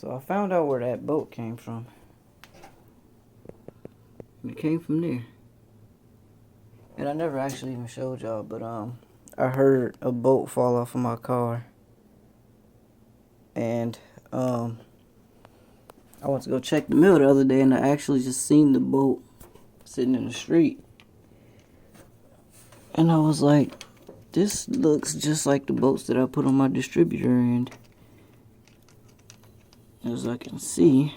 So I found out where that boat came from. It came from there. And I never actually even showed y'all, but I heard a boat fall off of my car. And I went to go check the mail the other day, and I actually just seen the boat sitting in the street. And I was like, this looks just like the boats that I put on my distributor, and as I can see,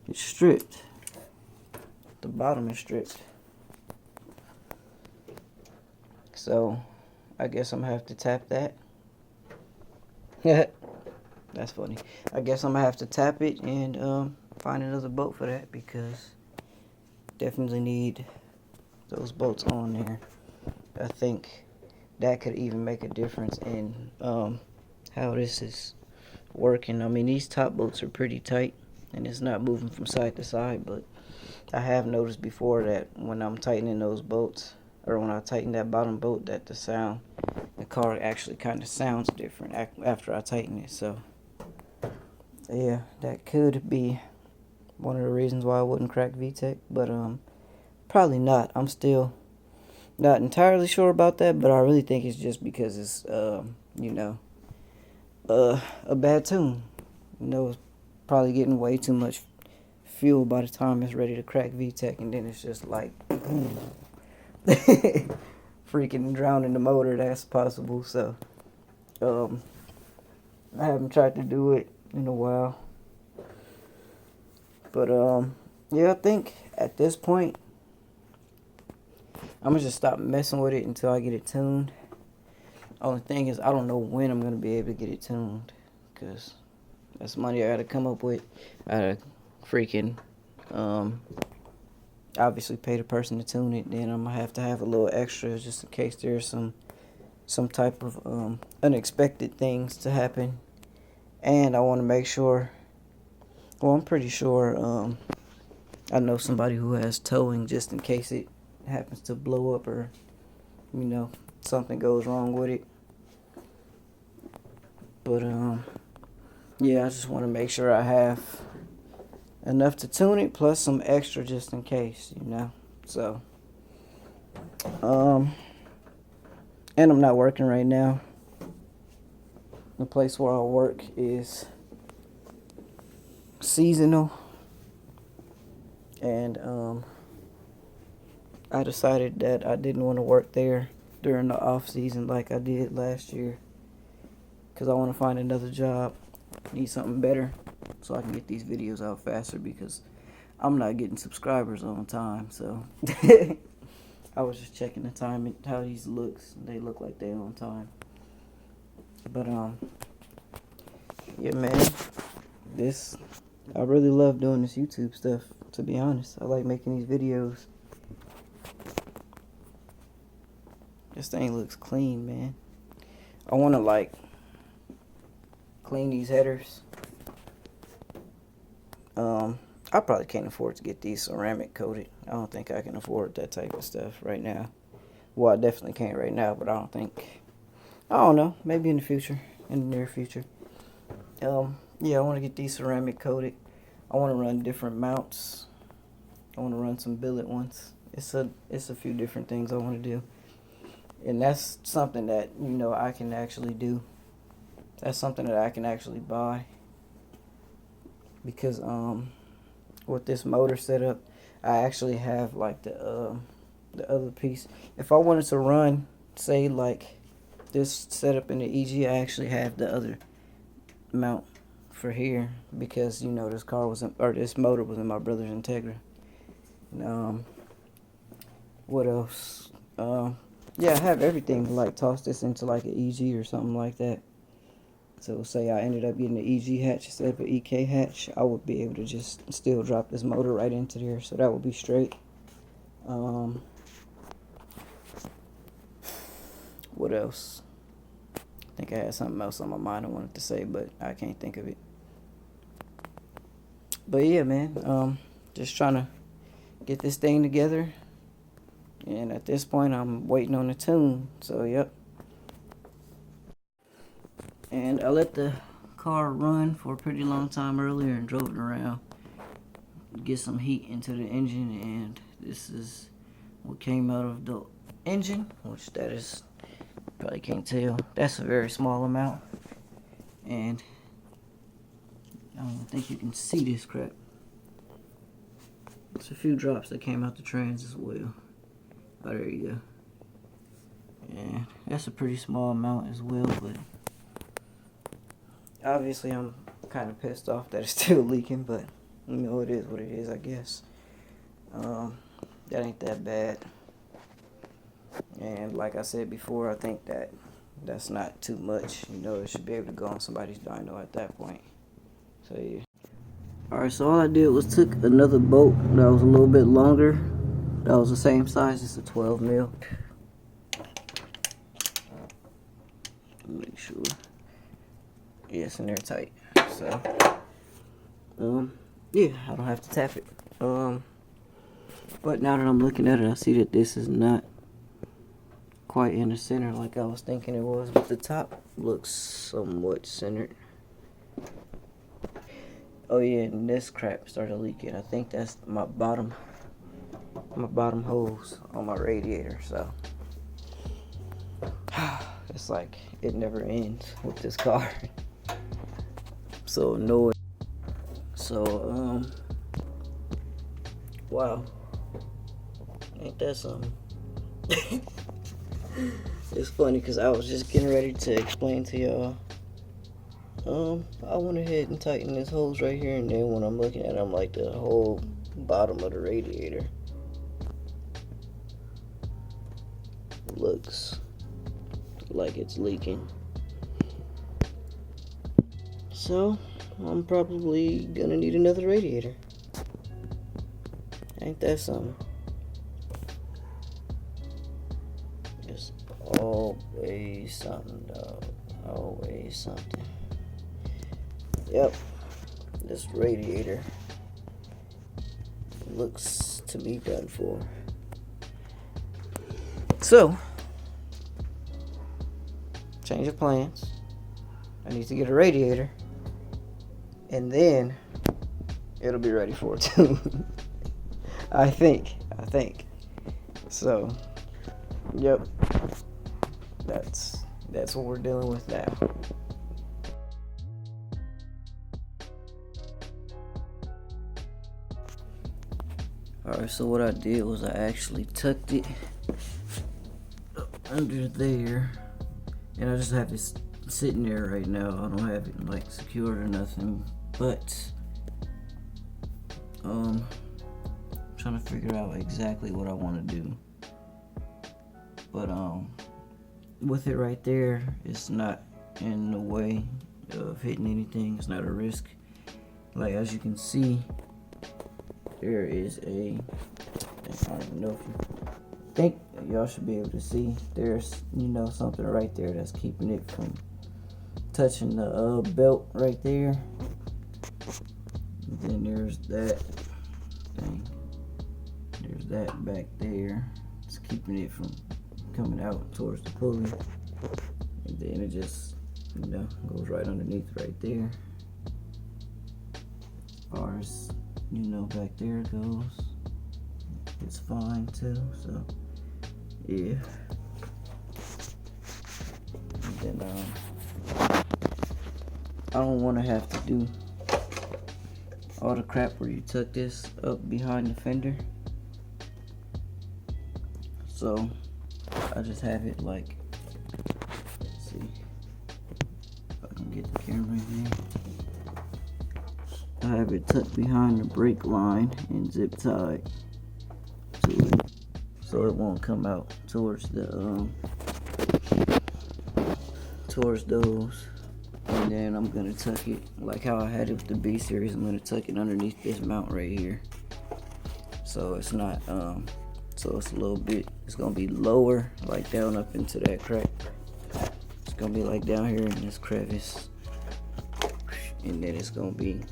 it's stripped. The bottom is stripped. So I guess I'm gonna have to tap that. That's funny. I guess I'm gonna have to tap it and find another boat for that, because definitely need those boats on there. I think that could even make a difference in how this is working. I mean, these top bolts are pretty tight and it's not moving from side to side, but I have noticed before that when I'm tightening those bolts, or when I tighten that bottom bolt, that the car actually kind of sounds different after I tighten it. So yeah, that could be one of the reasons why I wouldn't crack VTEC, but probably not. I'm still not entirely sure about that, but I really think it's just because it's you know, a bad tune. You know, it's probably getting way too much fuel by the time it's ready to crack VTEC, and then it's just like freaking drowning the motor. That's possible. So I haven't tried to do it in a while, but yeah, I think at this point I'm gonna just stop messing with it until I get it tuned. Only thing is, I don't know when I'm gonna be able to get it tuned, because that's money I gotta come up with. I gotta freaking obviously pay the person to tune it. Then I'm gonna have to have a little extra just in case there's some type of unexpected things to happen. And I want to make sure, well, I'm pretty sure I know somebody who has towing just in case it happens to blow up, or you know, something goes wrong with it. But yeah, I just want to make sure I have enough to tune it plus some extra just in case, you know. So and I'm not working right now. The place where I work is seasonal, and I decided that I didn't want to work there during the off season like I did last year, because I want to find another job. Need something better so I can get these videos out faster, because I'm not getting subscribers on time. So I was just checking the time and how these looks. They look like they're on time. But yeah, man, I really love doing this YouTube stuff, to be honest. I like making these videos. This thing looks clean, man. I want to like clean these headers. I probably can't afford to get these ceramic coated. I don't think I can afford that type of stuff right now. Well, I definitely can't right now, but I don't know, maybe in the future, in the near future. Yeah, I want to get these ceramic coated. I want to run different mounts. I want to run some billet ones. It's a few different things I want to do, and that's something that, you know, I can actually do. That's something that I can actually buy, because with this motor setup, I actually have like the other piece. If I wanted to run, say, like this setup in the EG, I actually have the other mount for here, because, you know, this motor was in my brother's Integra. What else? Yeah, I have everything to like toss this into like an EG or something like that. So say I ended up getting the EG hatch instead of an EK hatch, I would be able to just still drop this motor right into there, so that would be straight. What else? I think I had something else on my mind I wanted to say, but I can't think of it. But yeah, man, just trying to get this thing together, and at this point I'm waiting on the tune. So yep. And I let the car run for a pretty long time earlier and drove it around, get some heat into the engine, and this is what came out of the engine, which that is, probably can't tell, that's a very small amount, and I don't think you can see this crap. It's a few drops that came out the trans as well. Oh, there you go. Yeah, that's a pretty small amount as well, but obviously I'm kind of pissed off that it's still leaking, but you know, it is what it is, I guess. That ain't that bad. And like I said before, I think that's not too much. You know, it should be able to go on somebody's dyno at that point. So yeah. Alright, so all I did was took another bolt that was a little bit longer. That was the same size, it's a 12 mil. Make sure. Yeah, it's in there tight. So, yeah, I don't have to tap it. But now that I'm looking at it, I see that this is not quite in the center like I was thinking it was, but the top looks somewhat centered. Oh yeah, and this crap started leaking. I think that's my bottom hose on my radiator, so it's like it never ends with this car. So annoyed. So wow, ain't that something? It's funny because I was just getting ready to explain to y'all. I went ahead and tightened this hose right here, and then when I'm looking at it, I'm like, the whole bottom of the radiator looks like it's leaking. So I'm probably gonna need another radiator. Ain't that something? It's always something, dog. Always something. Yep, this radiator looks to be done for. So, change of plans. I need to get a radiator, and then it'll be ready for it too. I think. So, yep, that's what we're dealing with now. Alright, so what I did was I actually tucked it under there, and I just have it sitting there right now. I don't have it like secured or nothing, but I'm trying to figure out exactly what I want to do. But with it right there, it's not in the way of hitting anything. It's not a risk. Like, as you can see, there is I don't even know if you think y'all should be able to see. There's, you know, something right there that's keeping it from touching the belt right there. And then there's that thing. There's that back there. It's keeping it from coming out towards the pulley. And then it just, you know, goes right underneath right there. As far as, you know, back there goes, it's fine too. So yeah. And then I don't want to have to do all the crap where you tuck this up behind the fender. So I just have it like, let's see if I can get the camera in here. I have it tucked behind the brake line and zip tied to it, so it won't come out towards the towards those. And then I'm gonna tuck it like how I had it with the B series. I'm gonna tuck it underneath this mount right here, so it's not so it's a little bit, it's gonna be lower, like down up into that crack. It's gonna be like down here in this crevice, and then it's gonna be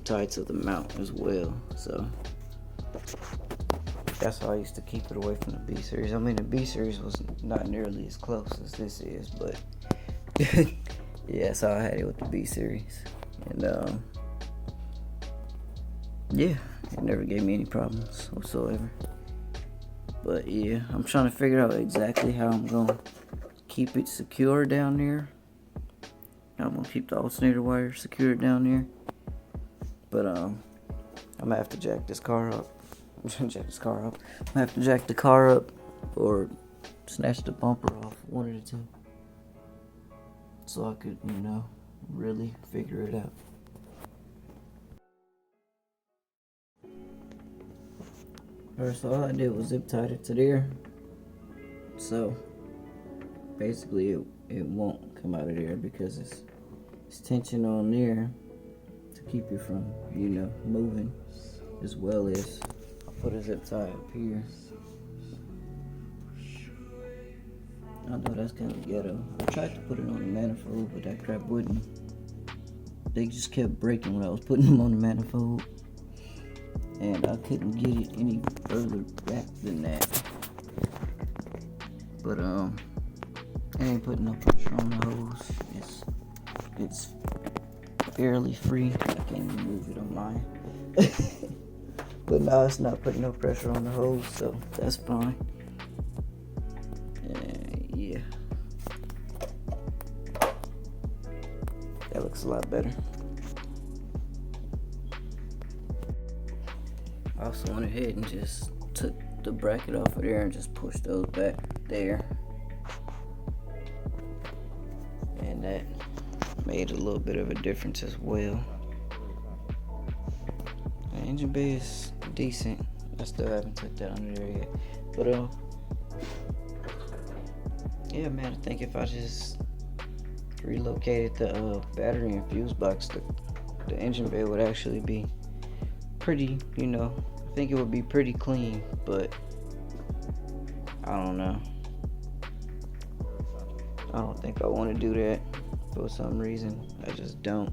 tied to the mount as well. So that's how I used to keep it away from the B series. I mean, the B series was not nearly as close as this is, but yeah, that's how I had it with the B series. And yeah, it never gave me any problems whatsoever. But yeah, I'm trying to figure out exactly how I'm gonna keep it secure down there. I'm gonna keep the alternator wire secured down there. But I'm gonna have to jack this car up. I'm gonna have to jack the car up or snatch the bumper off, one of the two. So I could, really figure it out. First, all I did was zip tie it to there. So basically it won't come out of there because it's tension on there to keep it from, moving, as well as I put a zip tie up here. I know that's kind of ghetto. I tried to put it on the manifold, but that crap wouldn't. They just kept breaking when I was putting them on the manifold. And I couldn't get it any further back than that. But I ain't putting no pressure on the hose. It's fairly free. I can't even move it on mine. But no, it's not putting no pressure on the hose, so that's fine. Yeah. That looks a lot better. I also went ahead and just took the bracket off of there and just pushed those back there. And that made a little bit of a difference as well. The engine bay is decent. I still haven't took that under there yet. But yeah, man, I think if I just relocated the battery and fuse box, the engine bay would actually be pretty, I think it would be pretty clean, but I don't know. I don't think I want to do that for some reason. I just don't.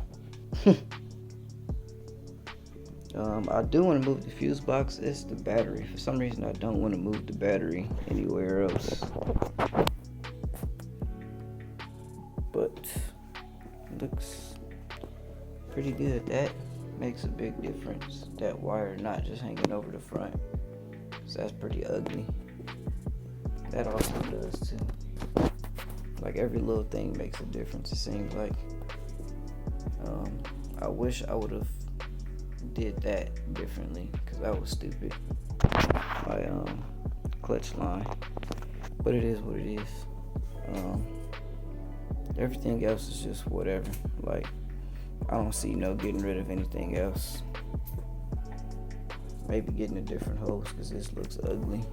I do want to move the fuse box. It's the battery. For some reason, I don't want to move the battery anywhere else. But it looks pretty good. That makes a big difference. That wire not just hanging over the front. So that's pretty ugly. That also does too. Like every little thing makes a difference, it seems like. I wish I would have did that differently, because that was stupid. My clutch line. But it is what it is. Everything else is just whatever. Like, I don't see no getting rid of anything else. Maybe getting a different hose, because this looks ugly.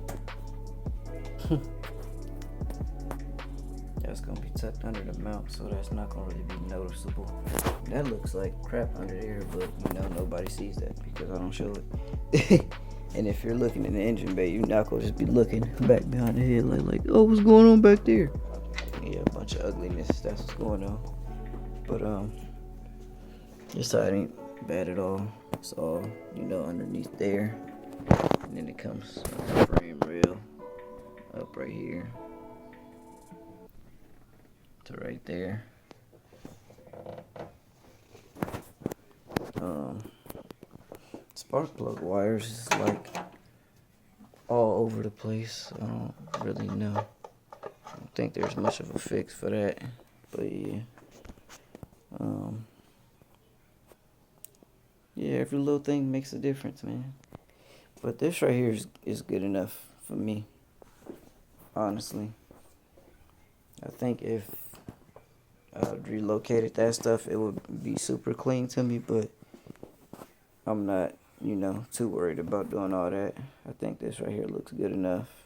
That's gonna be tucked under the mount, so that's not gonna really be noticeable. That looks like crap under there, but nobody sees that because I don't show it. And if you're looking in the engine bay, you're not gonna just be looking back behind the headlight like, oh, what's going on back there? Yeah, a bunch of ugliness. That's what's going on. But this side ain't bad at all. It's all underneath there, and then it comes with the frame rail up right here to right there. Spark plug wires is like all over the place. I don't really know. I don't think there's much of a fix for that, but yeah. Yeah, every little thing makes a difference, man. But this right here is good enough for me, honestly. I think if I relocated that stuff, it would be super clean to me, but I'm not, too worried about doing all that. I think this right here looks good enough.